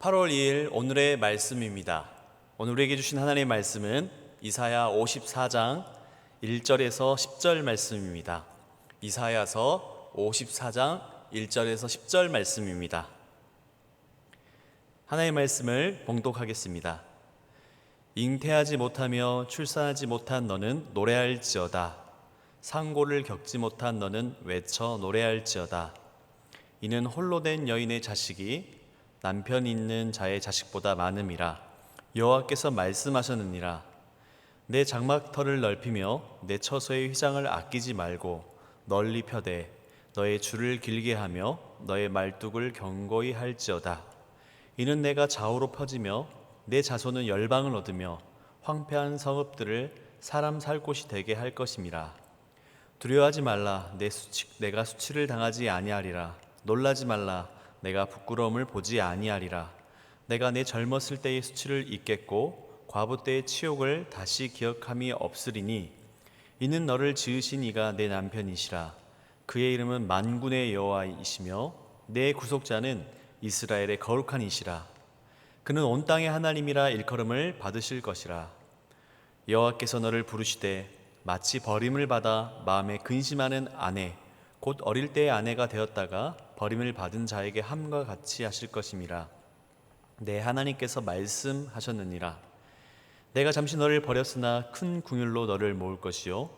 8월 2일 오늘의 말씀입니다. 오늘 우리에게 주신 하나님의 말씀은 이사야 54장 1절에서 10절 말씀입니다. 이사야서 54장 1절에서 10절 말씀입니다. 하나님의 말씀을 봉독하겠습니다. 잉태하지 못하며 출산하지 못한 너는 노래할지어다. 상고를 겪지 못한 너는 외쳐 노래할지어다. 이는 홀로 된 여인의 자식이 남편 있는 자의 자식보다 많음이라. 여호와께서 말씀하셨느니라. 내 장막터를 넓히며 내 처소의 휘장을 아끼지 말고 널리 펴되 너의 줄을 길게 하며 너의 말뚝을 견고히 할지어다. 이는 내가 좌우로 퍼지며 내 자손은 열방을 얻으며 황폐한 성읍들을 사람 살 곳이 되게 할 것임이라. 두려워하지 말라. 내가 수치를 당하지 아니하리라. 놀라지 말라. 내가 부끄러움을 보지 아니하리라. 내가 내 젊었을 때의 수치를 잊겠고 과부 때의 치욕을 다시 기억함이 없으리니 이는 너를 지으신 이가 내 남편이시라. 그의 이름은 만군의 여호와이시며 내 구속자는 이스라엘의 거룩한 이시라. 그는 온 땅의 하나님이라 일컬음을 받으실 것이라. 여호와께서 너를 부르시되 마치 버림을 받아 마음에 근심하는 아내 곧 어릴 때의 아내가 되었다가 버림을 받은 자에게 함과 같이 하실 것임이라. 내 하나님께서 말씀하셨느니라. 내가 잠시 너를 버렸으나 큰 궁율로 너를 모을 것이요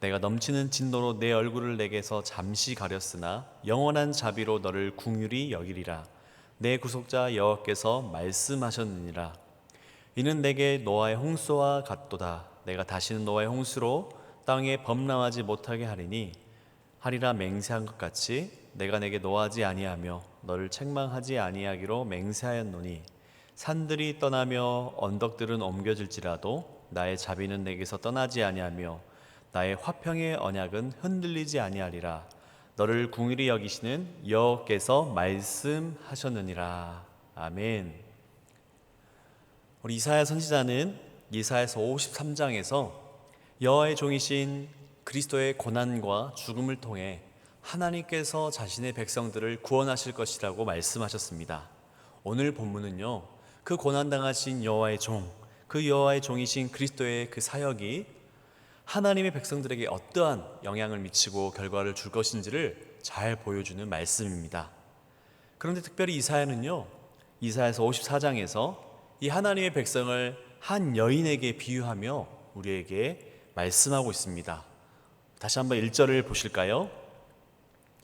내가 넘치는 진노로 내 얼굴을 내게서 잠시 가렸으나 영원한 자비로 너를 궁율이 여기리라. 내 구속자 여호와께서 말씀하셨느니라. 이는 내게 노아의 홍수와 같도다. 내가 다시는 노아의 홍수로 땅에 범람하지 못하게 하리라 맹세한 것 같이 내가 내게 노하지 아니하며 너를 책망하지 아니하기로 맹세하였노니 산들이 떠나며 언덕들은 옮겨질지라도 나의 자비는 내게서 떠나지 아니하며 나의 화평의 언약은 흔들리지 아니하리라. 너를 궁일이 여기시는 여호와께서 말씀하셨느니라. 아멘. 우리 이사야 선지자는 이사야서 53장에서 여호와의 종이신 그리스도의 고난과 죽음을 통해 하나님께서 자신의 백성들을 구원하실 것이라고 말씀하셨습니다. 오늘 본문은요, 그 고난당하신 여호와의 종, 그 여호와의 종이신 그리스도의 그 사역이 하나님의 백성들에게 어떠한 영향을 미치고 결과를 줄 것인지를 잘 보여주는 말씀입니다. 그런데 특별히 이사야는요, 이사야서 54장에서 이 하나님의 백성을 한 여인에게 비유하며 우리에게 말씀하고 있습니다. 다시 한번 1절을 보실까요?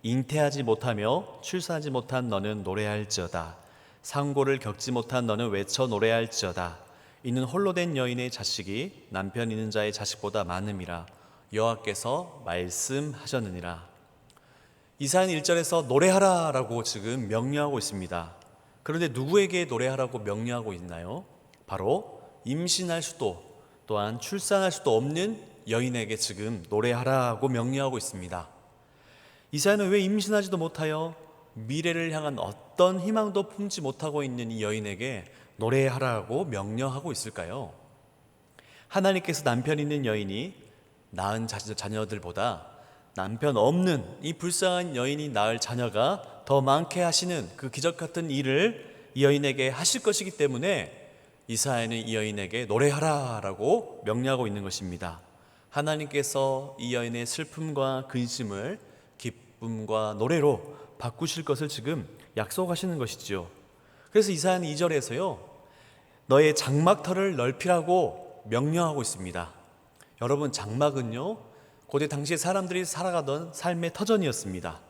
잉태하지 못하며 출산하지 못한 너는 노래할지어다. 상고를 겪지 못한 너는 외쳐 노래할지어다. 이는 홀로 된 여인의 자식이 남편 있는 자의 자식보다 많음이라. 여호와께서 말씀하셨느니라. 이사야는 1절에서 노래하라 라고 지금 명령하고 있습니다. 그런데 누구에게 노래하라고 명령하고 있나요? 바로 임신할 수도 또한 출산할 수도 없는 여인에게 지금 노래하라고 명령하고 있습니다. 이사야는 왜 임신하지도 못하여 미래를 향한 어떤 희망도 품지 못하고 있는 이 여인에게 노래하라고 명령하고 있을까요? 하나님께서 남편 있는 여인이 낳은 자녀들보다 남편 없는 이 불쌍한 여인이 낳을 자녀가 더 많게 하시는 그 기적 같은 일을 이 여인에게 하실 것이기 때문에 이사야는 이 여인에게 노래하라라고 명령하고 있는 것입니다. 하나님께서 이 여인의 슬픔과 근심을 기쁨과 노래로 바꾸실 것을 지금 약속하시는 것이죠. 그래서 이사야는 2절에서요, 너의 장막터를 넓히라고 명령하고 있습니다. 여러분, 장막은요, 고대 당시에 사람들이 살아가던 삶의 터전이었습니다.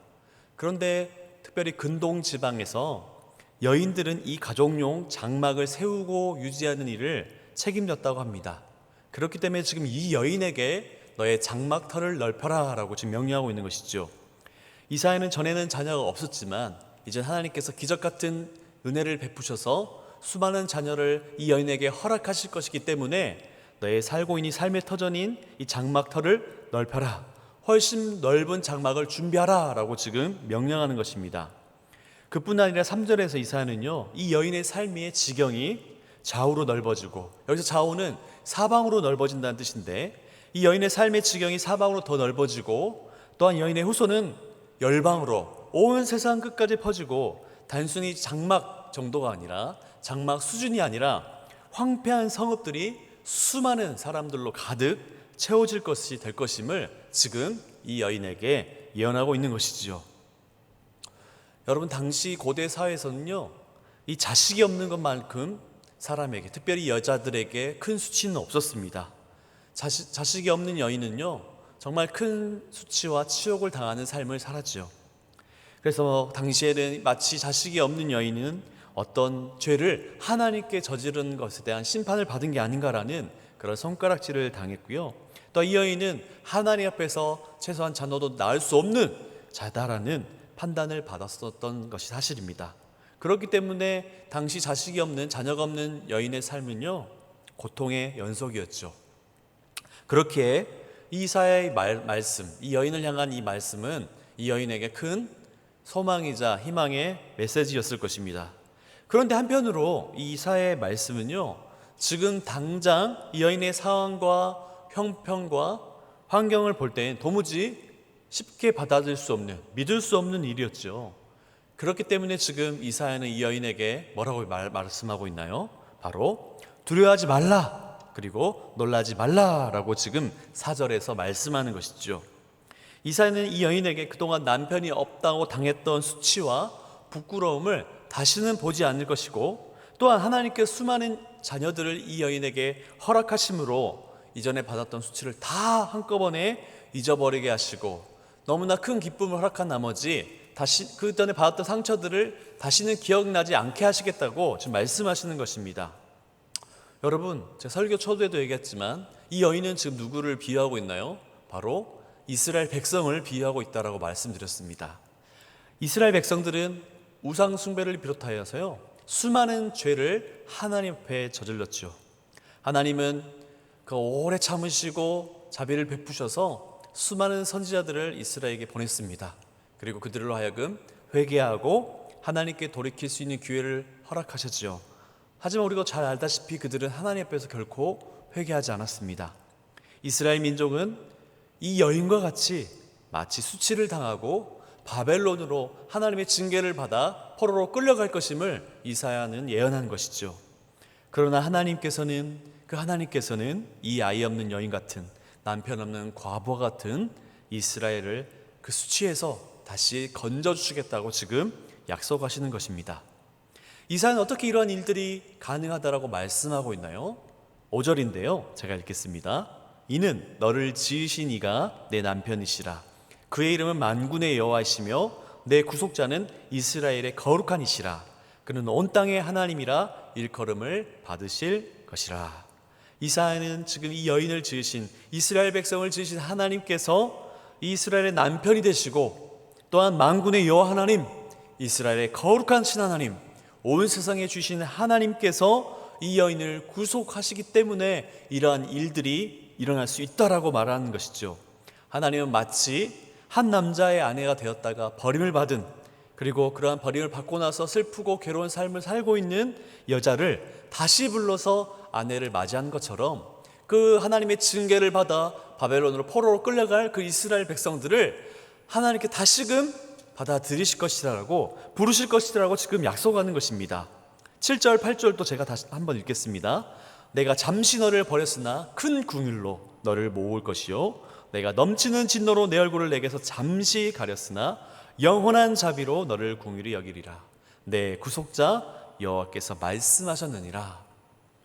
그런데 특별히 근동 지방에서 여인들은 이 가족용 장막을 세우고 유지하는 일을 책임졌다고 합니다. 그렇기 때문에 지금 이 여인에게 너의 장막터를 넓혀라 라고 지금 명령하고 있는 것이죠. 이사야는 전에는 자녀가 없었지만 이제 하나님께서 기적 같은 은혜를 베푸셔서 수많은 자녀를 이 여인에게 허락하실 것이기 때문에 너의 살고 있는 삶의 터전인 이 장막터를 넓혀라, 훨씬 넓은 장막을 준비하라 라고 지금 명령하는 것입니다. 그뿐 아니라 3절에서 이사야는요, 이 여인의 삶의 지경이 좌우로 넓어지고, 여기서 좌우는 사방으로 넓어진다는 뜻인데 이 여인의 삶의 지경이 사방으로 더 넓어지고 또한 여인의 후손은 열방으로 온 세상 끝까지 퍼지고 단순히 장막 정도가 아니라, 장막 수준이 아니라 황폐한 성읍들이 수많은 사람들로 가득 채워질 것이 될 것임을 지금 이 여인에게 예언하고 있는 것이지요. 여러분, 당시 고대 사회에서는요, 이 자식이 없는 것만큼 사람에게, 특별히 여자들에게 큰 수치는 없었습니다. 자식이 없는 여인은요, 정말 큰 수치와 치욕을 당하는 삶을 살았죠. 그래서 당시에는 마치 자식이 없는 여인은 어떤 죄를 하나님께 저지른 것에 대한 심판을 받은 게 아닌가라는 그런 손가락질을 당했고요. 또 이 여인은 하나님 앞에서 최소한 자녀도 낳을 수 없는 자다라는 판단을 받았었던 것이 사실입니다. 그렇기 때문에 당시 자식이 없는, 자녀가 없는 여인의 삶은요, 고통의 연속이었죠. 그렇기에 이사야의 말씀, 이 여인을 향한 이 말씀은 이 여인에게 큰 소망이자 희망의 메시지였을 것입니다. 그런데 한편으로 이 이사야의 말씀은요, 지금 당장 이 여인의 상황과 형편과 환경을 볼 때 도무지 쉽게 받아들일 수 없는, 믿을 수 없는 일이었죠. 그렇기 때문에 지금 이사야는 이 여인에게 뭐라고 말씀하고 있나요? 바로 두려워하지 말라, 그리고 놀라지 말라라고 지금 4절에서 말씀하는 것이죠. 이사야는 이 여인에게 그동안 남편이 없다고 당했던 수치와 부끄러움을 다시는 보지 않을 것이고, 또한 하나님께서 수많은 자녀들을 이 여인에게 허락하심으로 이전에 받았던 수치를 다 한꺼번에 잊어버리게 하시고, 너무나 큰 기쁨을 허락한 나머지 다시 그 전에 받았던 상처들을 다시는 기억나지 않게 하시겠다고 지금 말씀하시는 것입니다. 여러분, 제가 설교 초두에도 얘기했지만 이 여인은 지금 누구를 비유하고 있나요? 바로 이스라엘 백성을 비유하고 있다라고 말씀드렸습니다. 이스라엘 백성들은 우상 숭배를 비롯하여서요, 수많은 죄를 하나님 앞에 저질렀죠. 하나님은 그 오래 참으시고 자비를 베푸셔서 수많은 선지자들을 이스라엘에게 보냈습니다. 그리고 그들로 하여금 회개하고 하나님께 돌이킬 수 있는 기회를 허락하셨죠. 하지만 우리가 잘 알다시피 그들은 하나님 앞에서 결코 회개하지 않았습니다. 이스라엘 민족은 이 여인과 같이 마치 수치를 당하고 바벨론으로 하나님의 징계를 받아 포로로 끌려갈 것임을 이사야는 예언한 것이죠. 그러나 하나님께서는 이 아이 없는 여인 같은, 남편 없는 과부 같은 이스라엘을 그 수치에서 다시 건져주시겠다고 지금 약속하시는 것입니다. 이사야는 어떻게 이러한 일들이 가능하다라고 말씀하고 있나요? 5절인데요, 제가 읽겠습니다. 이는 너를 지으신 이가 내 남편이시라. 그의 이름은 만군의 여호와이시며 내 구속자는 이스라엘의 거룩한 이시라. 그는 온 땅의 하나님이라 일컬음을 받으실 것이라. 이사야는 지금 이 여인을 지으신, 이스라엘 백성을 지으신 하나님께서 이스라엘의 남편이 되시고, 또한 만군의 여호와 하나님, 이스라엘의 거룩한 신하나님, 온 세상에 주신 하나님께서 이 여인을 구속하시기 때문에 이러한 일들이 일어날 수 있다라고 말하는 것이죠. 하나님은 마치 한 남자의 아내가 되었다가 버림을 받은, 그리고 그러한 버림을 받고 나서 슬프고 괴로운 삶을 살고 있는 여자를 다시 불러서 아내를 맞이한 것처럼, 그 하나님의 징계를 받아 바벨론으로 포로로 끌려갈 그 이스라엘 백성들을 하나님께 다시금 받아들이실 것이라고, 부르실 것이라고 지금 약속하는 것입니다. 7절 8절도 제가 다시 한번 읽겠습니다. 내가 잠시 너를 버렸으나 큰 궁율로 너를 모을 것이요, 내가 넘치는 진노로 내 얼굴을 내게서 잠시 가렸으나 영원한 자비로 너를 궁휼히 여기리라. 내 구속자 여호와께서 말씀하셨느니라.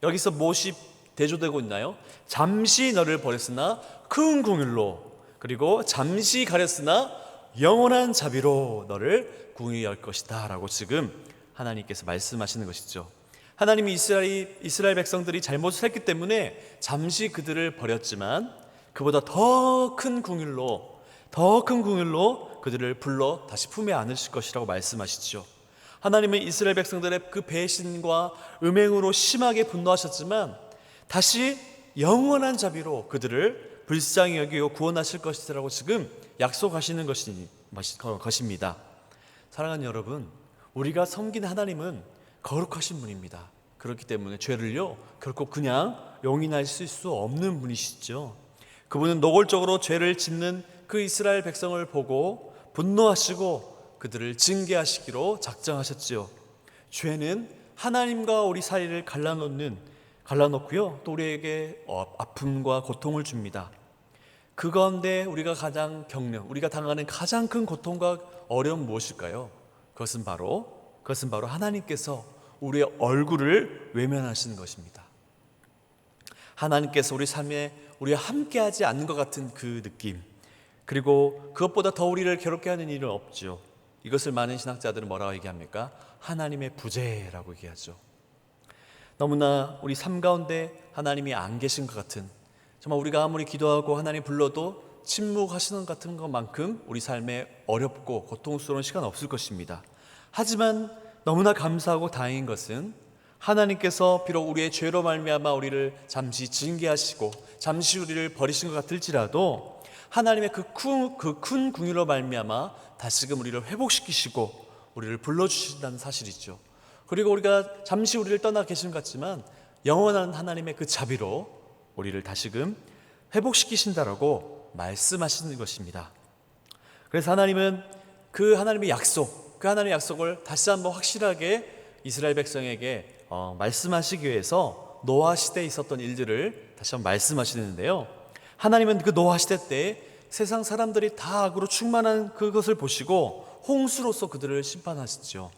여기서 무엇이 대조되고 있나요? 잠시 너를 버렸으나 큰 궁휼로, 그리고 잠시 가렸으나 영원한 자비로 너를 궁휼히 열 것이다 라고 지금 하나님께서 말씀하시는 것이죠. 하나님이 이스라엘 백성들이 잘못을 했기 때문에 잠시 그들을 버렸지만 그보다 더 큰 궁휼로 그들을 불러 다시 품에 안으실 것이라고 말씀하시죠. 하나님은 이스라엘 백성들의 그 배신과 음행으로 심하게 분노하셨지만 다시 영원한 자비로 그들을 불쌍히 여기고 구원하실 것이라고 지금 약속하시는 것입니다. 사랑하는 여러분, 우리가 섬긴 하나님은 거룩하신 분입니다. 그렇기 때문에 죄를요 결코 그냥 용인하실 수 없는 분이시죠. 그분은 노골적으로 죄를 짓는 그 이스라엘 백성을 보고 분노하시고 그들을 징계하시기로 작정하셨지요. 죄는 하나님과 우리 사이를 갈라놓고요, 또 우리에게 아픔과 고통을 줍니다. 그 가운데 우리가 우리가 당하는 가장 큰 고통과 어려움은 무엇일까요? 그것은 바로 하나님께서 우리의 얼굴을 외면하시는 것입니다. 하나님께서 우리 삶에 우리와 함께하지 않는 것 같은 그 느낌, 그리고 그것보다 더 우리를 괴롭게 하는 일은 없죠. 이것을 많은 신학자들은 뭐라고 얘기합니까? 하나님의 부재라고 얘기하죠. 너무나 우리 삶 가운데 하나님이 안 계신 것 같은, 정말 우리가 아무리 기도하고 하나님 불러도 침묵하시는 같은 것만큼 우리 삶에 어렵고 고통스러운 시간 없을 것입니다. 하지만 너무나 감사하고 다행인 것은 하나님께서 비록 우리의 죄로 말미암아 우리를 잠시 징계하시고 잠시 우리를 버리신 것 같을지라도 하나님의 그 큰 궁유로 말미암아 다시금 우리를 회복시키시고 우리를 불러주신다는 사실이죠. 그리고 우리가 잠시 우리를 떠나 계신 것 같지만 영원한 하나님의 그 자비로 우리를 다시금 회복시키신다라고 말씀하시는 것입니다. 그래서 하나님은 그 하나님의 약속을 다시 한번 확실하게 이스라엘 백성에게 말씀하시기 위해서 노아 시대에 있었던 일들을 다시 한번 말씀하시는데요, 하나님은 그 노아 시대 때 세상 사람들이 다 악으로 충만한 그것을 보시고 홍수로서 그들을 심판하시죠.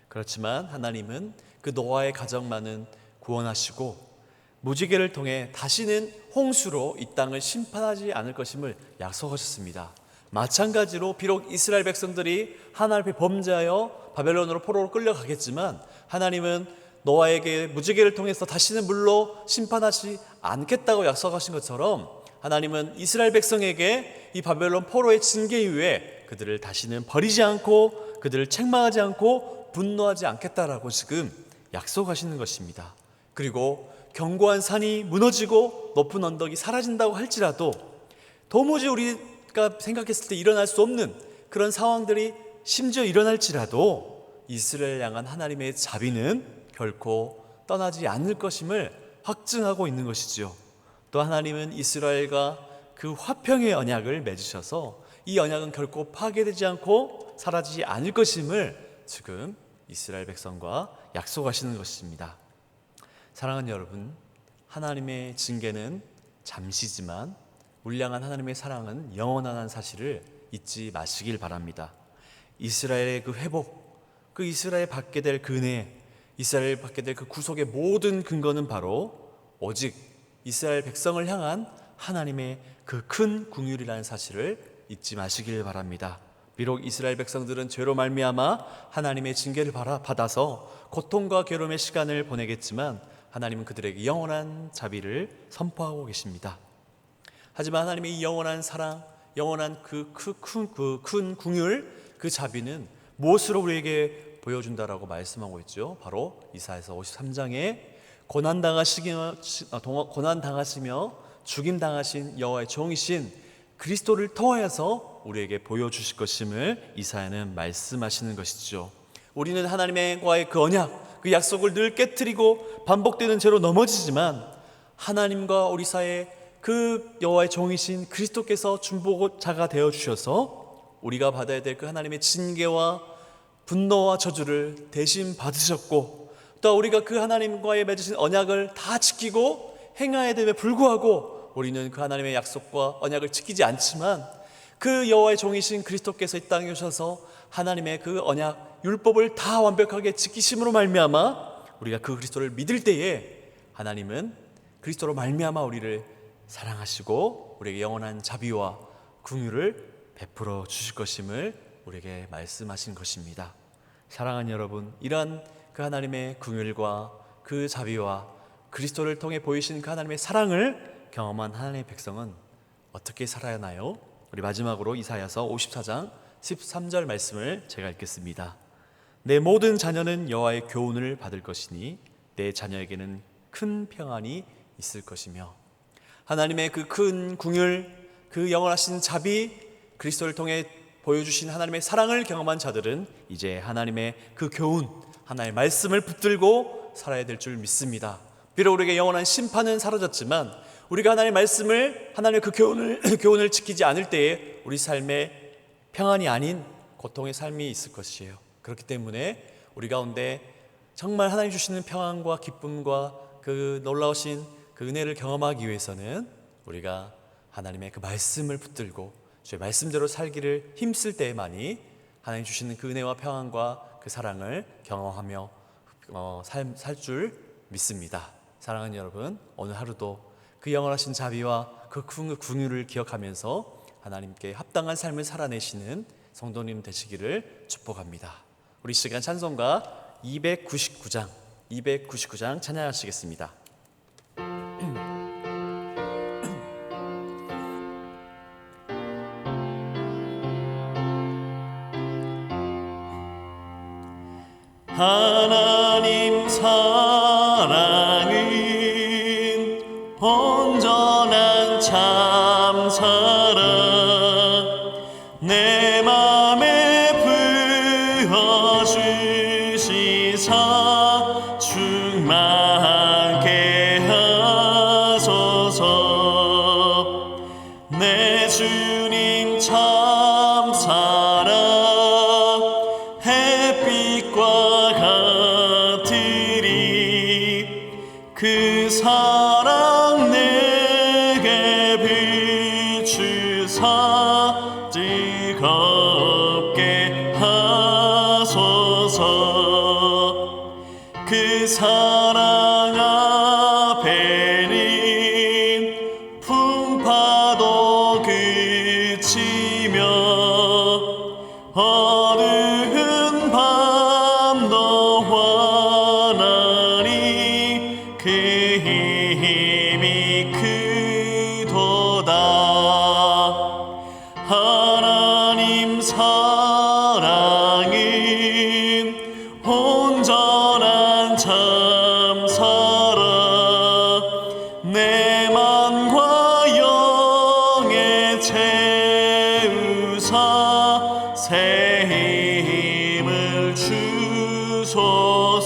그렇지만 하나님은 그 노아의 가정만은 구원하시고 무지개를 통해 다시는 홍수로 이 땅을 심판하지 않을 것임을 약속하셨습니다. 마찬가지로 비록 이스라엘 백성들이 하나님 앞에 범죄하여 바벨론으로 포로로 끌려가겠지만 하나님은 노아에게 무지개를 통해서 다시는 물로 심판하지 않겠다고 약속하신 것처럼 하나님은 이스라엘 백성에게 이 바벨론 포로의 징계 이후에 그들을 다시는 버리지 않고 그들을 책망하지 않고 분노하지 않겠다라고 지금 약속하시는 것입니다. 그리고 견고한 산이 무너지고 높은 언덕이 사라진다고 할지라도 도무지 우리가 생각했을 때 일어날 수 없는 그런 상황들이 심지어 일어날지라도 이스라엘 향한 하나님의 자비는 결코 떠나지 않을 것임을 확증하고 있는 것이죠. 또 하나님은 이스라엘과 그 화평의 언약을 맺으셔서 이 언약은 결코 파괴되지 않고 사라지지 않을 것임을 지금 이스라엘 백성과 약속하시는 것입니다. 사랑하는 여러분, 하나님의 징계는 잠시지만 울량한 하나님의 사랑은 영원한 사실을 잊지 마시길 바랍니다. 이스라엘의 그 회복, 그 이스라엘 받게 될 그 은혜, 이스라엘 받게 될 그 구속의 모든 근거는 바로 오직 이스라엘 백성을 향한 하나님의 그 큰 긍휼이라는 사실을 잊지 마시길 바랍니다. 비록 이스라엘 백성들은 죄로 말미암아 하나님의 징계를 받아서 고통과 괴로움의 시간을 보내겠지만 하나님은 그들에게 영원한 자비를 선포하고 계십니다. 하지만 하나님의 이 영원한 사랑, 영원한 그 큰 긍휼, 그 자비는 무엇으로 우리에게 보여준다라고 말씀하고 있죠. 바로 이사야서 53장에 고난당하시며 죽임당하신 여호와의 종이신 그리스도를 통하여서 우리에게 보여주실 것임을 이사야는 말씀하시는 것이죠. 우리는 하나님과의 그 언약, 그 약속을 늘 깨트리고 반복되는 죄로 넘어지지만 하나님과 우리 사이에 그 여호와의 종이신 그리스도께서 중보자가 되어 주셔서 우리가 받아야 될 그 하나님의 징계와 분노와 저주를 대신 받으셨고, 또 우리가 그 하나님과의 맺으신 언약을 다 지키고 행해야 됨에 불구하고 우리는 그 하나님의 약속과 언약을 지키지 않지만 그 여호와의 종이신 그리스도께서 이 땅에 오셔서 하나님의 그 언약 율법을 다 완벽하게 지키심으로 말미암아 우리가 그 그리스도를 믿을 때에 하나님은 그리스도로 말미암아 우리를 사랑하시고 우리에게 영원한 자비와 긍휼을 베풀어 주실 것임을 우리에게 말씀하신 것입니다. 사랑하는 여러분, 이러한 그 하나님의 긍휼과 그 자비와 그리스도를 통해 보이신 그 하나님의 사랑을 경험한 하나님의 백성은 어떻게 살아야 하나요? 우리 마지막으로 이사야서 54장 13절 말씀을 제가 읽겠습니다. 내 모든 자녀는 여호와의 교훈을 받을 것이니 내 자녀에게는 큰 평안이 있을 것이며, 하나님의 그 큰 긍휼, 그 영원하신 자비, 그리스도를 통해 보여주신 하나님의 사랑을 경험한 자들은 이제 하나님의 그 교훈, 하나님의 말씀을 붙들고 살아야 될 줄 믿습니다. 비록 우리에게 영원한 심판은 사라졌지만 우리가 하나님의 말씀을, 하나님의 그 교훈을 지키지 않을 때에 우리 삶에 평안이 아닌 고통의 삶이 있을 것이에요. 그렇기 때문에 우리 가운데 정말 하나님 주시는 평안과 기쁨과 그 놀라우신 그 은혜를 경험하기 위해서는 우리가 하나님의 그 말씀을 붙들고 주의 말씀대로 살기를 힘쓸 때에만이 하나님 주시는 그 은혜와 평안과 그 사랑을 경험하며 살 줄 믿습니다. 사랑하는 여러분, 오늘 하루도 그 영원하신 자비와 그 긍휼을 기억하면서 하나님께 합당한 삶을 살아내시는 성도님 되시기를 축복합니다. 우리 시간 찬송가 299장 찬양하시겠습니다. 하나님 사랑은 온전한 참 사랑 내 맘에 부어주시사 충만케 하소서. 내 주님 참 사랑 햇빛과 같으리 그 사랑 내게 비추사 뜨겁게 하소서. 그 사랑 앞에는 풍파도 그치며 어두운 밤도 환하니 그 힘이 크도다. 하나님 사랑은 온전한 참 사랑 내 맘과 영에 채우사 새 힘을 주소서.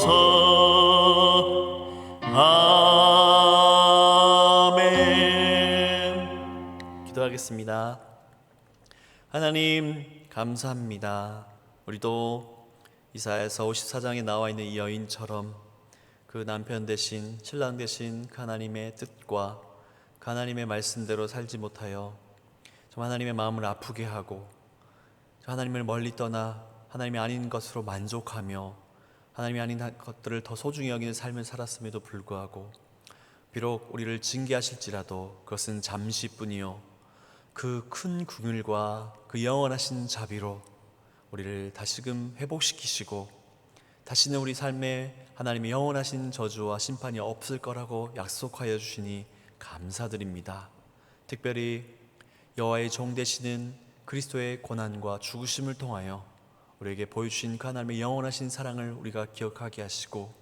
아멘. 기도하겠습니다. 하나님 감사합니다. 우리도 이사야서 54장에 나와 있는 이 여인처럼 그 남편 대신 신랑 대신 그 하나님의 뜻과 그 하나님의 말씀대로 살지 못하여 좀 하나님의 마음을 아프게 하고 하나님을 멀리 떠나 하나님이 아닌 것으로 만족하며 하나님이 아닌 것들을 더 소중히 여기는 삶을 살았음에도 불구하고 비록 우리를 징계하실지라도 그것은 잠시뿐이요 그 큰 긍휼과 그 영원하신 자비로 우리를 다시금 회복시키시고 다시는 우리 삶에 하나님의 영원하신 저주와 심판이 없을 거라고 약속하여 주시니 감사드립니다. 특별히 여호와의 종 되시는 그리스도의 고난과 죽으심을 통하여 우리에게 보여주신 그 하나님의 영원하신 사랑을 우리가 기억하게 하시고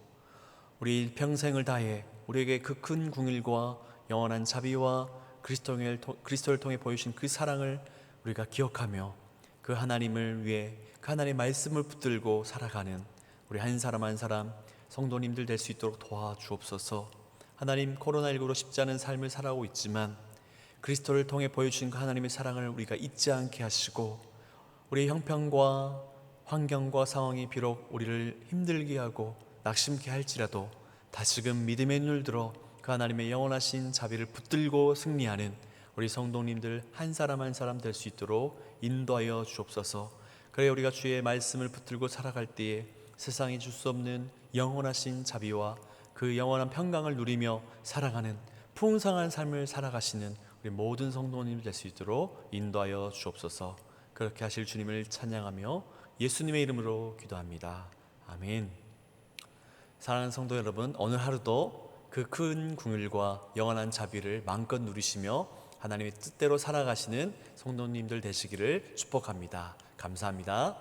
우리 평생을 다해 우리에게 그 큰 긍휼과 영원한 자비와 그리스도를 통해 보여주신 그 사랑을 우리가 기억하며 그 하나님을 위해 그 하나님의 말씀을 붙들고 살아가는 우리 한 사람 한 사람 성도님들 될 수 있도록 도와주옵소서. 하나님, 코로나19로 쉽지 않은 삶을 살아오고 있지만 그리스도를 통해 보여주신 그 하나님의 사랑을 우리가 잊지 않게 하시고 우리의 형편과 환경과 상황이 비록 우리를 힘들게 하고 낙심케 할지라도 다시금 믿음의 눈을 들어 그 하나님의 영원하신 자비를 붙들고 승리하는 우리 성도님들 한 사람 한 사람 될 수 있도록 인도하여 주옵소서. 그래 우리가 주의 말씀을 붙들고 살아갈 때에 세상이 줄 수 없는 영원하신 자비와 그 영원한 평강을 누리며 살아가는 풍성한 삶을 살아가시는 우리 모든 성도님들 될 수 있도록 인도하여 주옵소서. 그렇게 하실 주님을 찬양하며 예수님의 이름으로 기도합니다. 아멘. 사랑하는 성도 여러분, 오늘 하루도 그 큰 긍휼과 영원한 자비를 마음껏 누리시며 하나님의 뜻대로 살아가시는 성도님들 되시기를 축복합니다. 감사합니다.